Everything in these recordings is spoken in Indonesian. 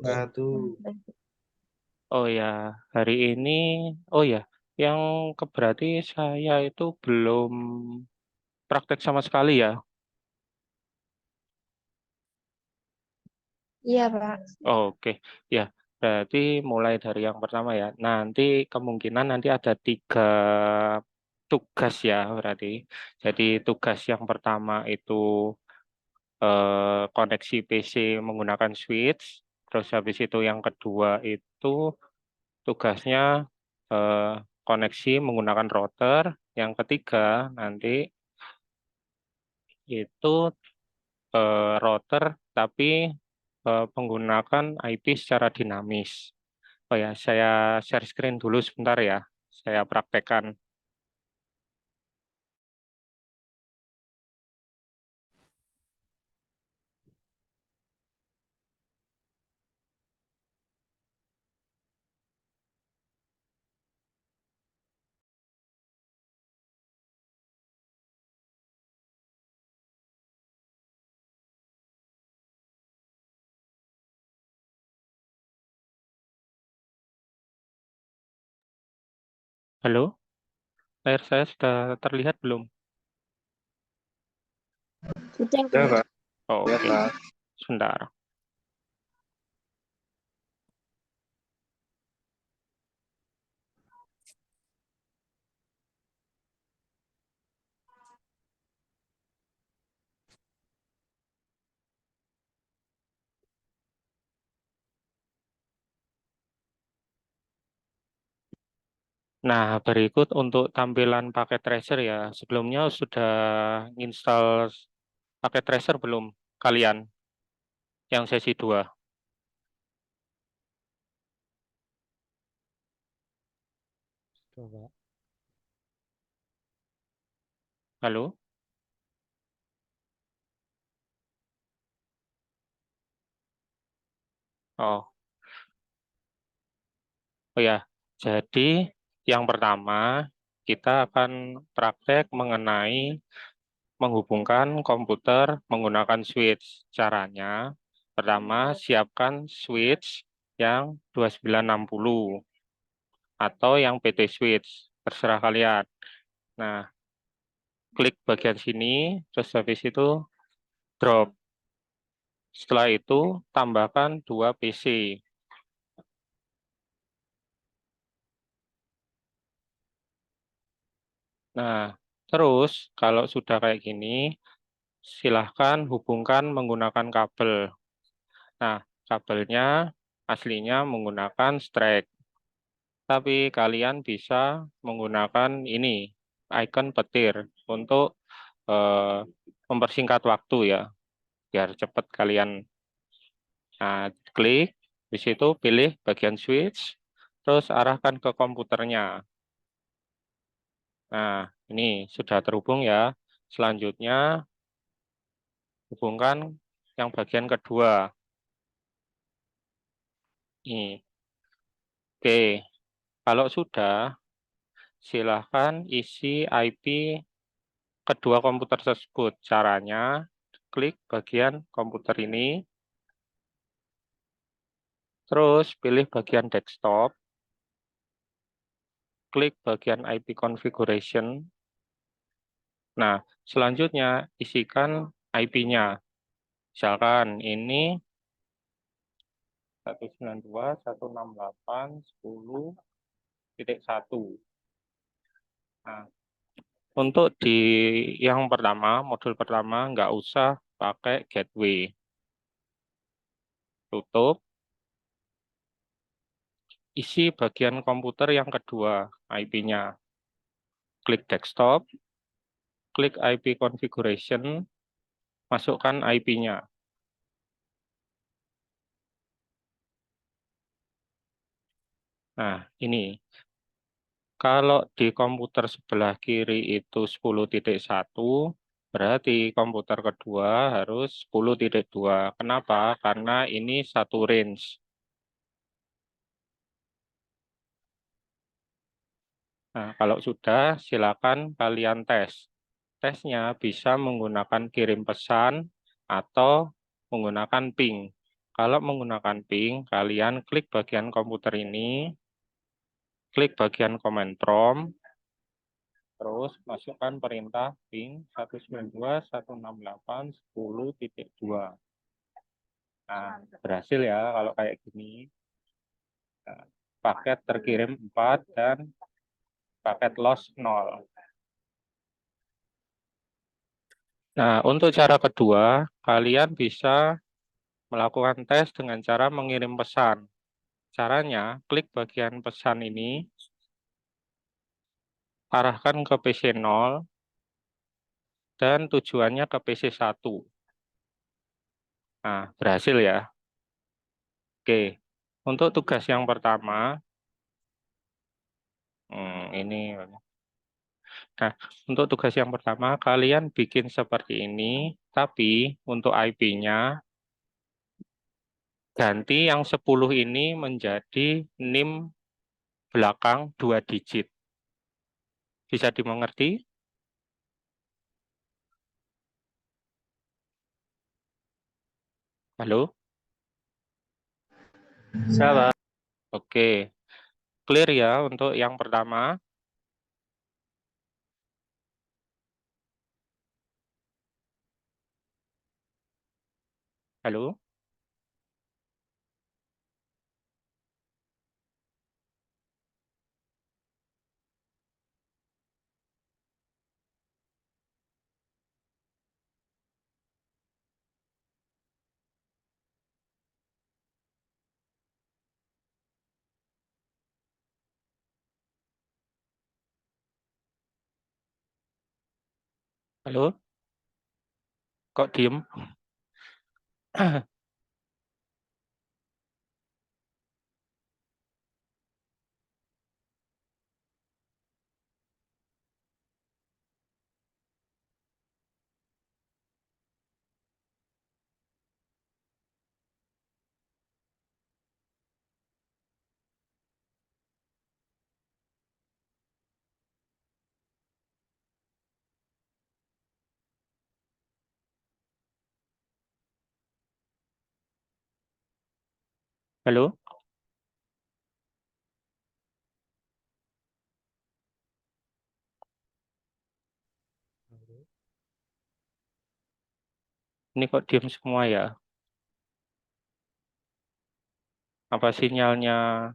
wabarakatuh. Oh ya, hari ini, oh ya, yang berarti saya itu belum praktek sama sekali ya. Iya, Pak. Oh, oke, ya, berarti mulai dari yang pertama ya. Nanti kemungkinan nanti ada 3 tugas ya, berarti. Jadi tugas yang pertama itu koneksi PC menggunakan switch. Terus habis itu yang kedua itu tugasnya eh, koneksi menggunakan router. Yang ketiga nanti itu router tapi menggunakan IP secara dinamis. Oh ya, saya share screen dulu sebentar ya. Saya praktekkan. Halo, layar saya sudah terlihat belum? Sudah, Ya, Pak. Pak. Oh, Ya, oke, Pak. sebentar. Nah, berikut untuk tampilan paket tracer ya. Sebelumnya sudah install paket tracer belum kalian yang sesi 2? Coba. Halo? Oh, oh ya. Jadi yang pertama kita akan praktek mengenai menghubungkan komputer menggunakan switch. Caranya, pertama siapkan switch yang 2960 atau yang PT switch, terserah kalian. Nah, klik bagian sini, terus habis itu drop. Setelah itu, tambahkan 2 PC. Nah, terus kalau sudah kayak gini, silahkan hubungkan menggunakan kabel. Nah, kabelnya aslinya menggunakan strap. Tapi kalian bisa menggunakan ini, icon petir untuk mempersingkat waktu ya, biar cepat kalian. Nah, klik, di situ pilih bagian switch, terus arahkan ke komputernya. Nah, ini sudah terhubung ya. Selanjutnya, hubungkan yang bagian kedua. Ini. Oke, kalau sudah, silahkan isi IP kedua komputer tersebut. Caranya, klik bagian komputer ini, terus pilih bagian desktop, klik bagian IP configuration. Nah, selanjutnya isikan IP-nya. Misalkan ini 192.168.10.1. Nah, untuk di yang pertama, modul pertama, nggak usah pakai gateway. Tutup, isi bagian komputer yang kedua, IP-nya. Klik desktop, klik IP configuration, masukkan IP-nya. Nah, ini. Kalau di komputer sebelah kiri itu 10.1, berarti komputer kedua harus 10.2. Kenapa? Karena ini satu range. Nah, kalau sudah, silakan kalian tes. Tesnya bisa menggunakan kirim pesan atau menggunakan ping. Kalau menggunakan ping, kalian klik bagian komputer ini, klik bagian command prompt, terus masukkan perintah ping 192.168.10.2. Nah, berhasil ya kalau kayak gini. Nah, paket terkirim 4 dan paket loss 0. Nah, untuk cara kedua, kalian bisa melakukan tes dengan cara mengirim pesan. Caranya, klik bagian pesan ini, arahkan ke PC 0, dan tujuannya ke PC 1. Nah, berhasil ya. Oke, untuk tugas yang pertama, ini. Nah, untuk tugas yang pertama, kalian bikin seperti ini, tapi untuk IP-nya, ganti yang 10 ini menjadi NIM belakang 2 digit. Bisa dimengerti? Halo? Salah. Oke, clear ya untuk yang pertama. Halo? Halo? Kok diem? Halo? Ini kok diem semua ya? Apa sinyalnya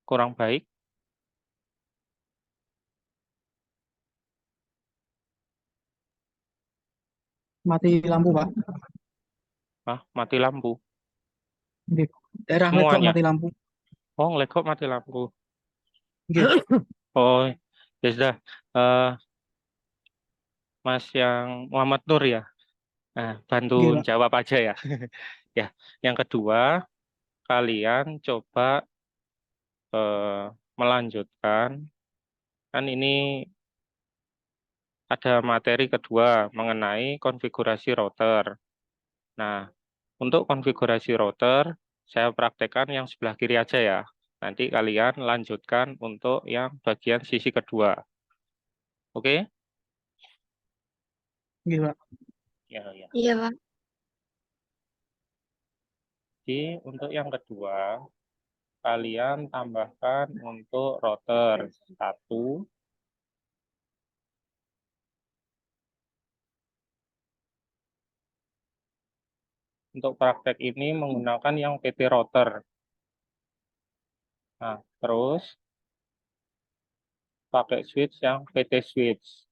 kurang baik? Mati lampu, Pak. Ah, mati lampu. Nggih. Daerah Legok Semuanya. mati lampu. Oh, ngelag kok mati lampu. Nggih. Oh, ya sudah. Eh, Mas yang Muhammad Nur ya. Nah, bantu Nggih, Pak. jawab aja ya. Ya, yang kedua, kalian coba melanjutkan. Kan ini ada materi kedua mengenai konfigurasi router. Nah, untuk konfigurasi router, saya praktekkan yang sebelah kiri aja ya. Nanti kalian lanjutkan untuk yang bagian sisi kedua. Oke? Nggih, Pak. Ya, ya. Iya, Pak. Jadi untuk yang kedua, kalian tambahkan untuk router 1. Untuk praktek ini menggunakan yang PT router. Nah, terus pakai switch yang PT switch.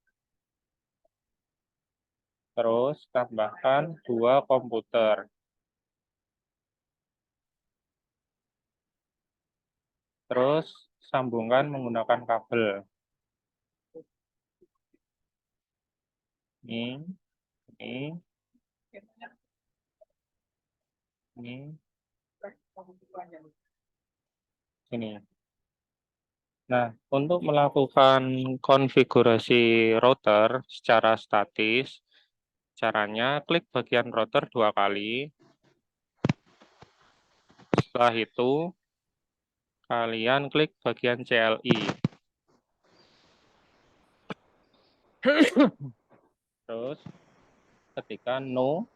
Terus tambahkan 2 komputer. Terus sambungkan menggunakan kabel. Ini, ini, ini, ini. Nah, untuk melakukan konfigurasi router secara statis, caranya klik bagian router 2 kali. Setelah itu, kalian klik bagian CLI. Terus ketika no,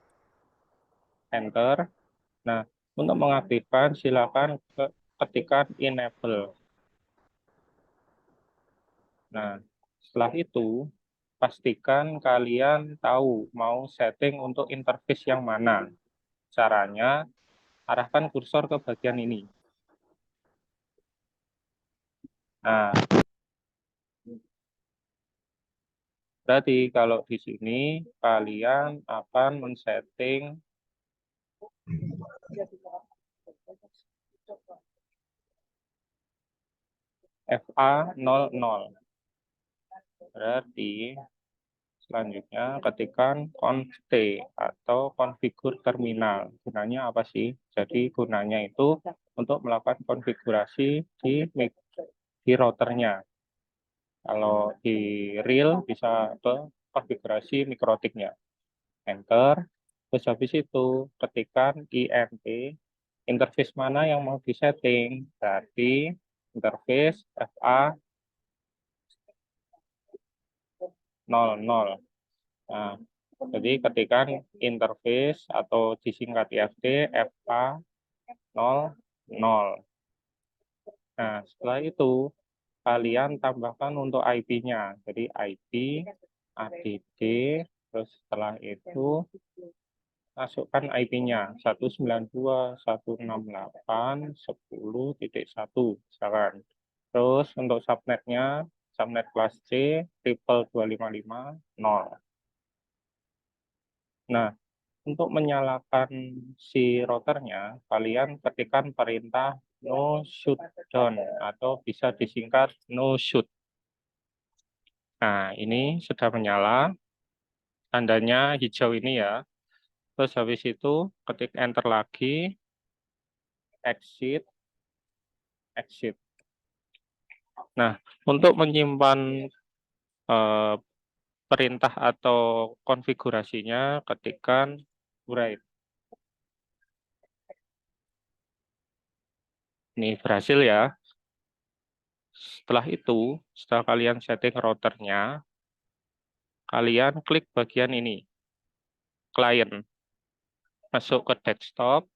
enter. Nah, Untuk mengaktifkan, silakan ketikkan enable. Nah, setelah itu, pastikan kalian tahu mau setting untuk interface yang mana. Caranya, arahkan kursor ke bagian ini. Nah, berarti kalau di sini kalian akan men-setting FA00. Berarti selanjutnya ketikkan conft atau konfigur terminal. Gunanya apa sih? Jadi gunanya itu untuk melakukan konfigurasi di routernya. Kalau di real bisa ke konfigurasi mikrotiknya. Enter. Terus habis itu ketikkan IMP, interface mana yang mau disetting. Berarti interface FA00. Nah, jadi ketikkan interface atau disingkat IFD FA00. Nah, setelah itu kalian tambahkan untuk IP-nya. Jadi IP, ADD, terus setelah itu masukkan IP-nya 192.168.10.1 misalkan. Terus untuk subnetnya, subnet kelas C, triple 255.0. Nah, untuk menyalakan si routernya, kalian ketikkan perintah no shutdown atau bisa disingkat no shoot. Nah, ini sudah menyala, tandanya hijau ini ya. Terus habis itu ketik enter lagi, exit, exit. Nah, untuk menyimpan eh, perintah atau konfigurasinya, ketikkan write. Ini berhasil ya. Setelah itu, setelah kalian setting routernya, kalian klik bagian ini, client. Masuk ke desktop,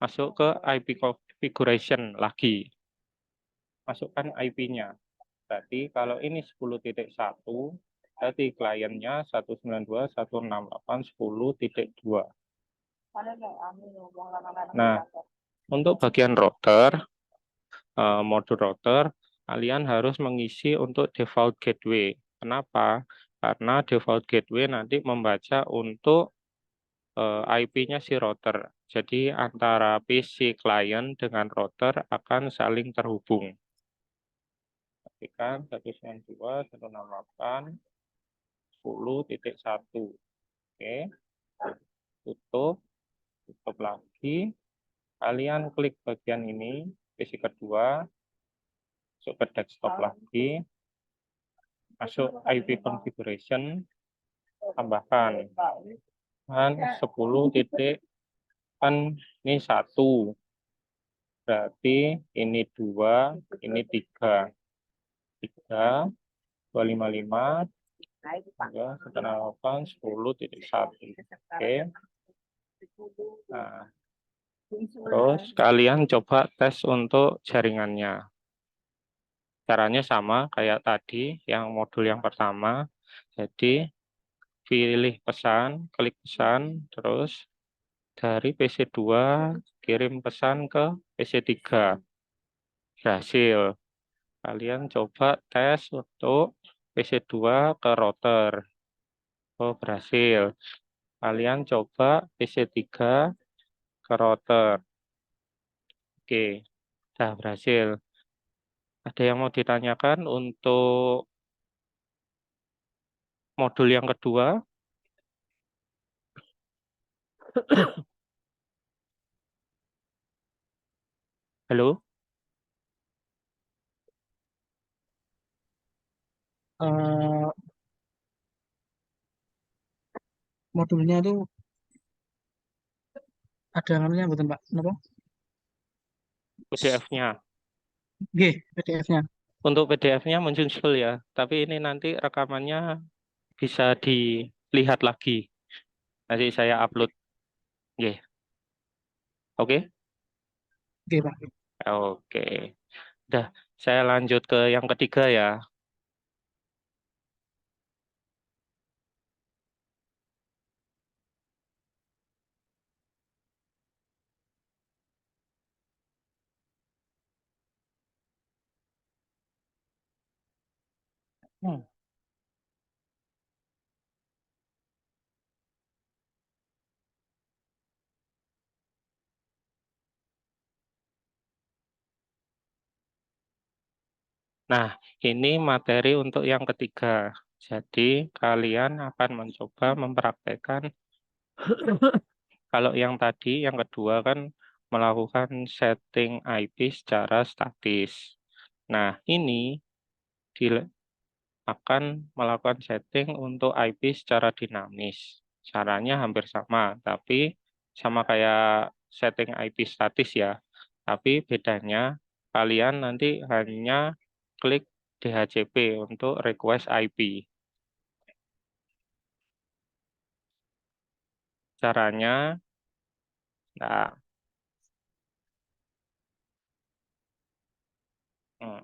masuk ke IP configuration lagi. Masukkan IP-nya. Berarti kalau ini 10.1, berarti kliennya 192.168.10.2. Nah, untuk bagian router, modul router, kalian harus mengisi untuk default gateway. Kenapa? Karena default gateway nanti membaca untuk IP-nya si router. Jadi antara PC client dengan router akan saling terhubung. Ketikkan 192.168.10.1. Oke, tutup lagi. Kalian klik bagian ini, PC kedua, masuk ke desktop lagi, masuk IP configuration, tambahkan 10 titik, kan ini 1, berarti ini 2, ini 3, 255, 10.1. Oke. Nah, terus kalian coba tes untuk jaringannya. Caranya sama kayak tadi, yang modul yang pertama. Jadi pilih pesan, klik pesan, terus dari PC2 kirim pesan ke PC3. Berhasil. Kalian coba tes untuk PC2 ke router. Oh, berhasil. Kalian coba PC3 ke router. Oke, sudah berhasil. Ada yang mau ditanyakan untuk modul yang kedua? Halo? Eh, modulnya itu ada namanya betul Pak. Kenapa? PDF-nya. G, PDF-nya. Untuk PDF-nya muncul ya, tapi ini nanti rekamannya bisa dilihat lagi. Nanti saya upload. Oke. Oke? Oke, Pak. Oke. Udah, saya lanjut ke yang ketiga ya. Hmm. Nah, ini materi untuk yang ketiga. Jadi, kalian akan mencoba mempraktekkan, kalau yang tadi, yang kedua kan melakukan setting IP secara statis. Nah, ini akan melakukan setting untuk IP secara dinamis. Caranya hampir sama, tapi sama kayak setting IP statis ya. Tapi bedanya kalian nanti hanya klik DHCP untuk request IP. Caranya, nah, hmm,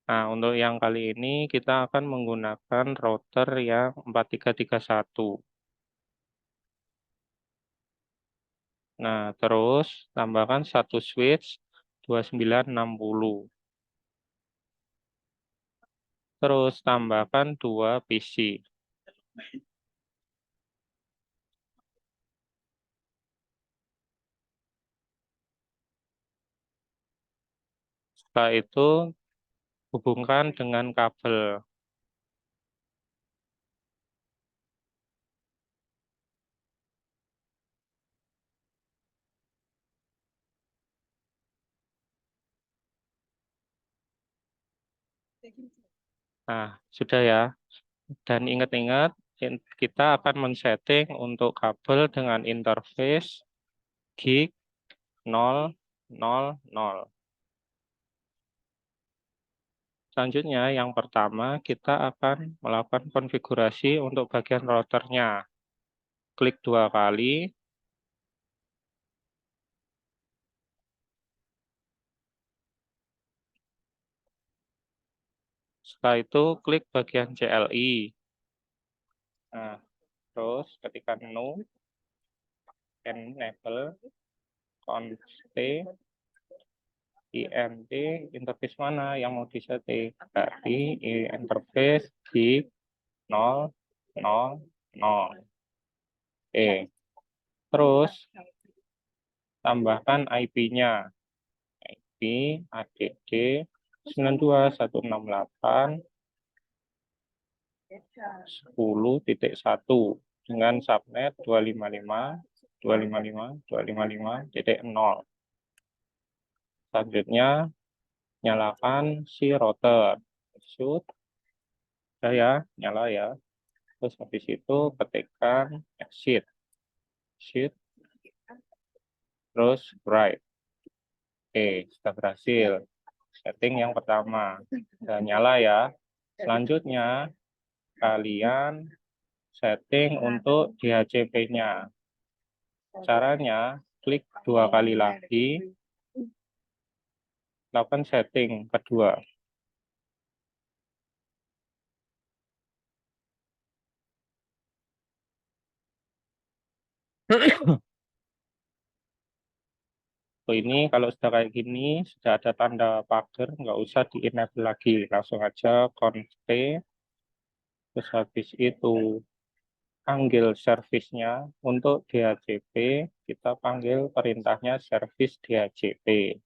nah, untuk yang kali ini kita akan menggunakan router yang 4331. Nah, terus tambahkan satu switch 2960. Terus tambahkan 2 PC. Setelah itu hubungkan dengan kabel. Nah, sudah ya. Dan ingat-ingat, kita akan men-setting untuk kabel dengan interface gig 000. Selanjutnya, yang pertama, kita akan melakukan konfigurasi untuk bagian routernya. Klik 2 kali. Setelah itu, klik bagian CLI. Nah, terus ketika no, enable, const, INT, interface mana yang mau disetting? Berarti interface di 000. Terus tambahkan IP-nya. IP ADD 92.168.10.1 dengan subnet 255.255.255.0. Selanjutnya, nyalakan si router. Shoot, ya, nyala ya. Terus habis itu ketikkan exit. Exit, terus right. Oke, sudah berhasil. Setting yang pertama. Sudah nyala ya. Selanjutnya, kalian setting untuk DHCP-nya. Caranya, klik 2 kali lagi, lakukan setting kedua. Ini kalau sudah kayak gini, sudah ada tanda pagar, nggak usah di-enable lagi. Langsung aja const, terus habis itu panggil servisnya. Untuk DHCP, kita panggil perintahnya service DHCP.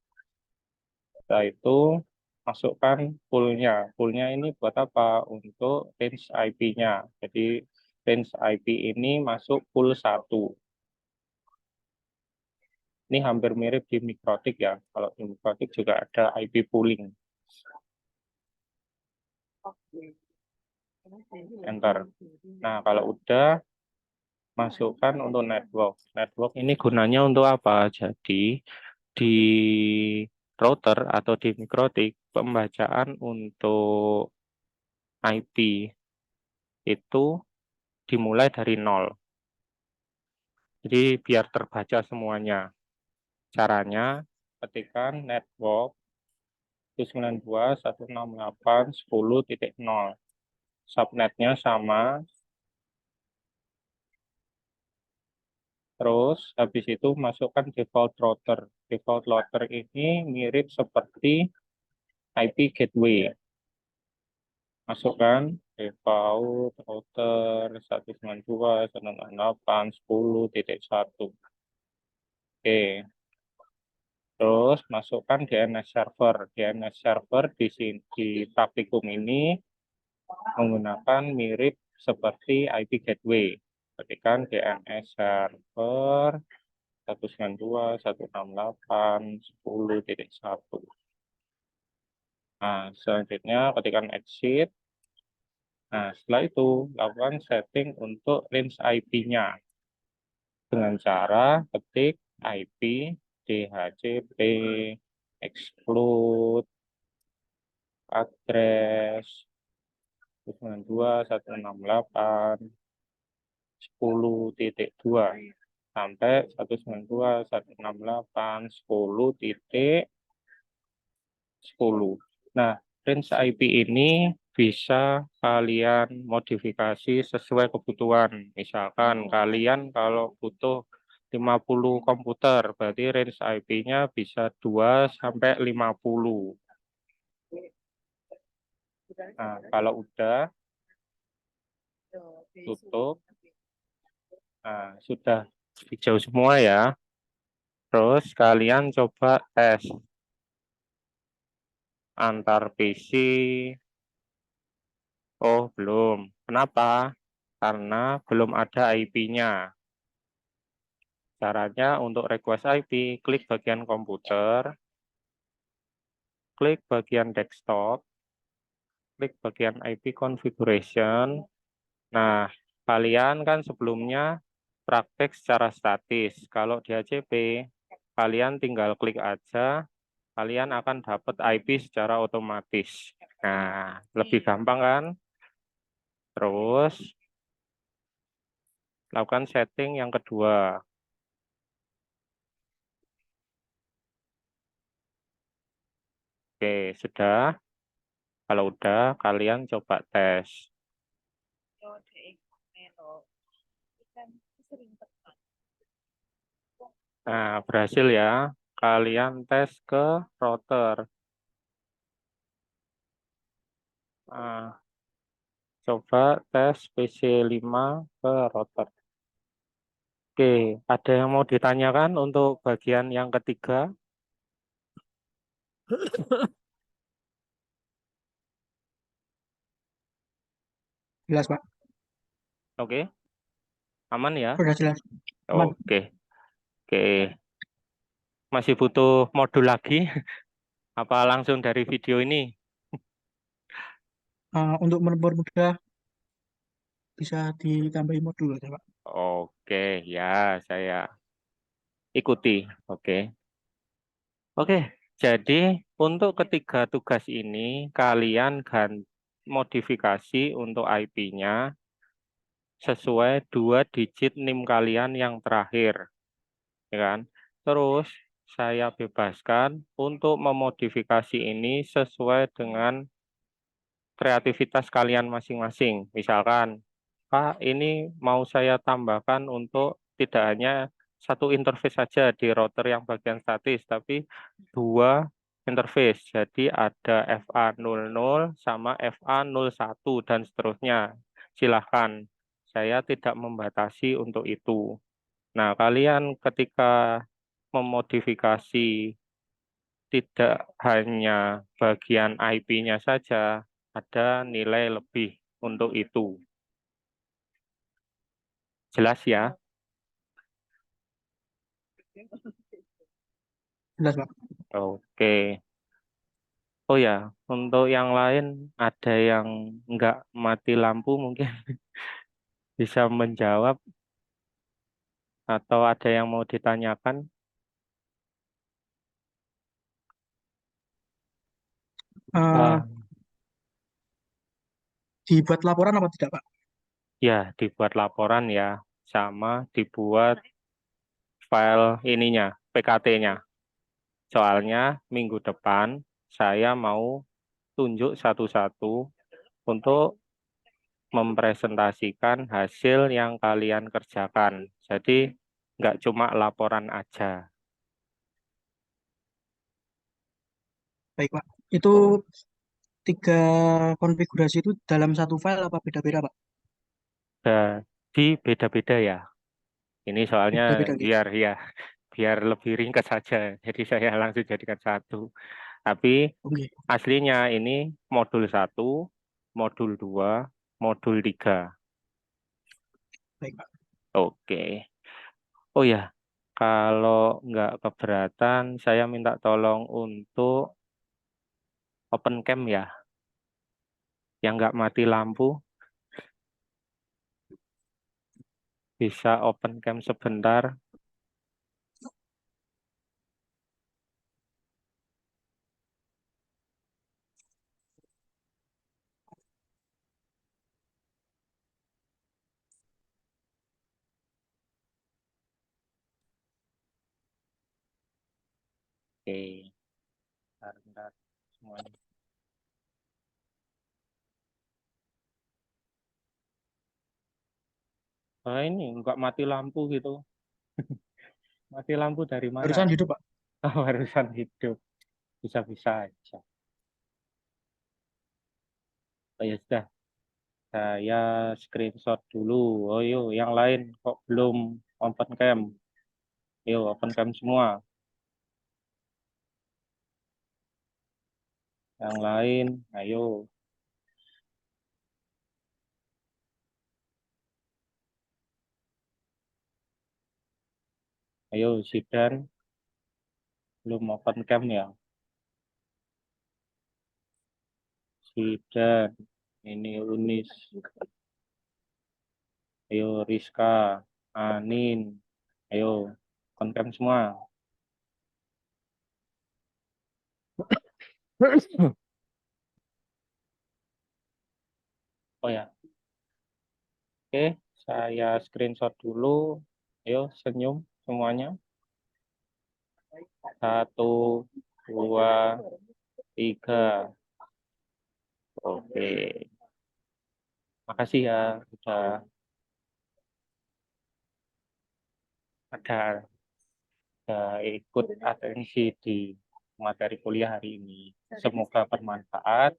Setelah itu, masukkan poolnya. Poolnya ini buat apa? Untuk range IP-nya. Jadi, range IP ini masuk pool 1. Ini hampir mirip di Mikrotik ya. Kalau di Mikrotik juga ada IP pooling. Enter. Nah, kalau udah, masukkan untuk network. Network ini gunanya untuk apa? Jadi, di router atau di Mikrotik, pembacaan untuk IP itu dimulai dari 0. Jadi biar terbaca semuanya. Caranya ketikkan network 192.168.10.0. Subnetnya sama. Terus habis itu masukkan default router. Default router ini mirip seperti IP gateway. Masukkan default router 192.168.10.1. Oke. Terus masukkan DNS server. DNS server di sini di praktikum ini menggunakan mirip seperti IP gateway. Ketikkan DNS server 192.168.10.1. Nah, selanjutnya ketikkan exit. Nah, setelah itu lakukan setting untuk range IP-nya dengan cara ketik IP DHCP exclude address 192.168.10.2 sampai 192.168.10.10. Nah, range IP ini bisa kalian modifikasi sesuai kebutuhan. Misalkan kalian kalau butuh 50 komputer, berarti range IP-nya bisa 2 sampai 50. Nah, kalau udah tutup, nah sudah hijau semua ya. Terus kalian coba tes antar PC. Oh, belum. Kenapa? Karena belum ada IP-nya. Caranya untuk request IP, klik bagian komputer, klik bagian desktop, klik bagian IP configuration. Nah, kalian kan sebelumnya praktek secara statis. Kalau di ACP, kalian tinggal klik aja, kalian akan dapat IP secara otomatis. Nah, lebih gampang kan? Terus, lakukan setting yang kedua. Oke, sudah. Kalau udah, kalian coba tes. Nah, berhasil ya. Kalian tes ke router. Nah, coba tes PC5 ke router. Oke, ada yang mau ditanyakan untuk bagian yang ketiga? Jelas, Pak. Oke, aman ya? Udah jelas. Aman. Oke, oke. Masih butuh modul lagi? Apa langsung dari video ini? Untuk mempermudah bisa ditambahin modul aja, Pak. Oke, ya saya ikuti. Oke. Oke, jadi untuk ketiga tugas ini kalian modifikasi untuk IP-nya sesuai 2 digit NIM kalian yang terakhir, ya kan? Terus saya bebaskan untuk memodifikasi ini sesuai dengan kreativitas kalian masing-masing. Misalkan, Pak, ini mau saya tambahkan untuk tidak hanya satu interface saja di router yang bagian statis, tapi 2 interface. Jadi ada FA00 sama FA01 dan seterusnya. Silahkan, saya tidak membatasi untuk itu. Nah, kalian ketika memodifikasi tidak hanya bagian IP-nya saja, ada nilai lebih untuk itu. Jelas ya? Jelas, Pak. Oke. Oh ya, untuk yang lain ada yang nggak mati lampu mungkin bisa menjawab atau ada yang mau ditanyakan? Eh, Ah, Dibuat laporan apa tidak, Pak? ya, dibuat laporan ya, sama dibuat file ininya, PKT-nya. Soalnya minggu depan saya mau tunjuk satu-satu untuk mempresentasikan hasil yang kalian kerjakan. Jadi nggak cuma laporan aja. Baik, Pak. Itu 3 konfigurasi itu dalam satu file apa beda-beda, Pak? Jadi beda-beda ya. Ini soalnya Beda-beda, gitu. biar lebih ringkas saja. Jadi saya langsung jadikan satu. Tapi Oke, aslinya ini modul 1, modul 2, modul 3. baik, Pak. Oke. Oh ya, kalau nggak keberatan, saya minta tolong untuk open cam ya. Yang nggak mati lampu, bisa open cam sebentar. Oke, bentar, semuanya. Oh, ini nggak mati lampu gitu. Mati lampu dari mana? Barusan hidup, Pak. Oh, barusan hidup. Bisa-bisa aja. Oh ya sudah, saya screenshot dulu. Oh yuk, yang lain kok belum open cam? Yuk, open cam semua. Yang lain, ayo. Ayo, Sidan. Belum open cam ya? Sidan. Ini Unis. Ayo, Rizka. Anin. Ayo, open cam semua. Oh ya, oke. Saya screenshot dulu. Ayo, senyum semuanya. 1, 2, 3. Oke. Makasih ya sudah ada ikut atensi di materi kuliah hari ini. Semoga bermanfaat.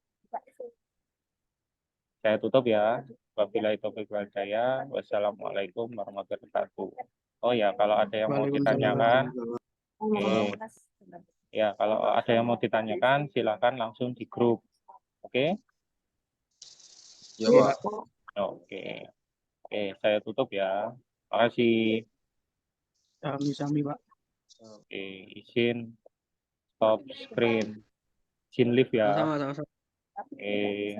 Saya tutup ya. Wabillahi taufiq wal hidayah. Wassalamualaikum warahmatullahi wabarakatuh. Oh ya, kalau ada yang mau Waalaikumsalam ditanyakan, warahmatullahi oke. Ya, kalau ada yang mau ditanyakan, silakan langsung di grup. Oke? Ya, wabarakatuh. Pak. Pak. Oke. Oke, saya tutup ya. Makasih. Sami-sami, Pak. Oke, izin stop screen. Izin live ya. Sama-sama. Oke.